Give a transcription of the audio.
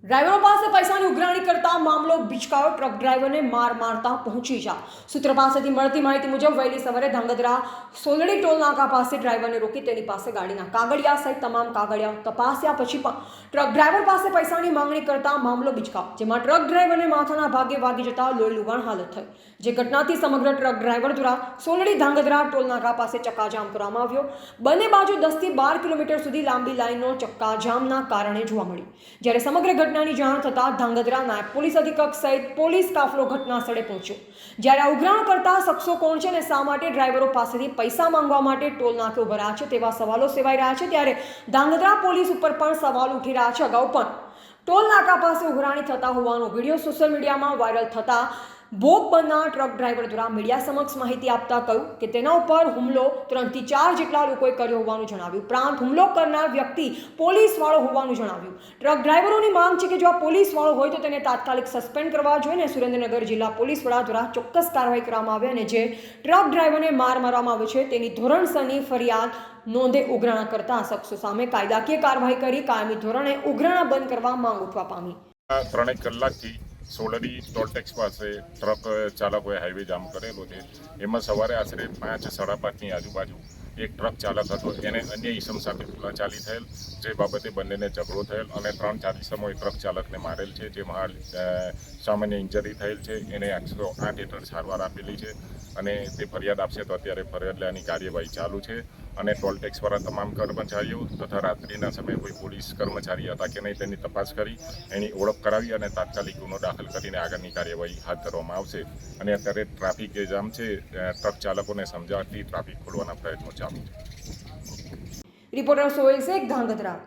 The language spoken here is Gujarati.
ડ્રાઈવરો પાસે પૈસાની ઉઘરાણી કરતા મામલો બીચકાયો. ટ્રક ડ્રાઈવરને માર મારતા પહોંચી જા. સૂત્ર પાસેથી મળતી માહિતી મુજબ વહેલી સવારે ધાંગધ્રા સોલડી ટોલ નાકા પાસે ડ્રાઈવરને રોકી તેની પાસે ગાડીના કાગળિયા સહિત તમામ કાગળિયા તપાસ્યા પછી પણ ટ્રક ડ્રાઈવર પાસે પૈસાની માંગણી કરતા મામલો બીચકાયો, જેમાં ટ્રક ડ્રાઈવરને માથાના ભાગે વાગી જતા લોહી લુહાણ હાલત થઈ. જે ઘટનાથી સમગ્ર ટ્રક ડ્રાઈવર દ્વારા સોલડી ધાંગધ્રા ટોલ નાકા પાસે ચક્કાજામ કરવામાં આવ્યો. બંને બાજુ 10 થી 12 કિલોમીટર સુધી લાંબી લાઈનો ચક્કાજામના કારણે જોવા મળી. જ્યારે સમગ્ર ઘટનાની જાણ થતાં ધાંગધ્રા નાયબ પોલીસ અધિક્ષક સહિત પોલીસ કાફલો ઘટના સ્થળે પહોંચ્યો. જ્યારે આ ઉઘરાણ કરતા શખ્સો કોણ છે અને શા માટે ડ્રાઈવરો પાસેથી પૈસા માંગવા માટે ટોલ નાકે ઉભા રહ્યા છે તેવા સવાલો સેવાઈ રહ્યા છે. ત્યારે ધાંગધ્રા પોલીસ ઉપર પણ સવાલ ઉઠી રહ્યા છે. અગાઉ પણ ટોલ નાકા પાસે ઉઘરાણી થતા હોવાનો વિડીયો સોશિયલ મીડિયામાં વાયરલ થતા ભોગ બનનાર ટ્રક ડ્રાઈવર દ્વારા મીડિયા સમક્ષ માહિતી આપતા કહ્યું કે તેના ઉપર હુમલો 3 થી 4 જેટલા લોકોએ કર્યો હોવાનું જણાવ્યું. ઉપરાંત હુમલો કરનાર વ્યક્તિ પોલીસવાળો હોવાનું જણાવ્યું. ટ્રક ડ્રાઈવરોની માંગ છે કે જો આ પોલીસવાળો હોય તો તેને તાત્કાલિક સસ્પેન્ડ કરવા જોઈએ અને સુરેન્દ્રનગર જિલ્લા પોલીસ વડા દ્વારા ચોક્કસ કાર્યવાહી કરવામાં આવે અને જે ટ્રક ડ્રાઈવરને માર મારવામાં આવે છે તેની ધોરણસરની ફરિયાદ નોંધે ઉઘરાણા કરતા શખ્સો સામે કાયદાકીય કાર્યવાહી કરી કાયમી ધોરણે ઉઘરાણા બંધ કરવા માંગ ઉઠવા પામી. 3 કલાકથી સોલડી ટોલટેક્સ પાસે ટ્રક ચાલકોએ હાઈવે જામ કરેલો છે. એમાં સવારે આશરે 5 સાડા 5ની આજુબાજુ એક ટ્રક ચાલક હતો, એને અન્ય ઈસમ સાથે બોલાચાલી થયેલ, જે બાબતે બંનેને ઝઘડો થયેલ અને 3-4 ઈસમોએ ટ્રક ચાલકને મારેલ છે, જેમાં સામાન્ય ઇન્જરી થયેલ છે. એને 108 હેઠળ સારવાર આપેલી છે અને તે ફરિયાદ આપશે તો અત્યારે ફરિયાદ લેવાની કાર્યવાહી ચાલુ છે. અને ટોલટેક્સવાળા તમામ કર્મચારીઓ તથા રાત્રિના સમયે કોઈ પોલીસ કર્મચારી હતા કે નહીં તેની તપાસ કરી એની ઓળખ કરાવી અને તાત્કાલિક ગુનો દાખલ કરીને આગળની કાર્યવાહી હાથ ધરવામાં આવશે. અને અત્યારે ટ્રાફિક જામ છે, ટ્રક ચાલકોને સમજાવતી ટ્રાફિક ખોલવાના પ્રયત્નો ચાલુ છે. રિપોર્ટર સોહેલ શેખ, ધાંગધ્રા.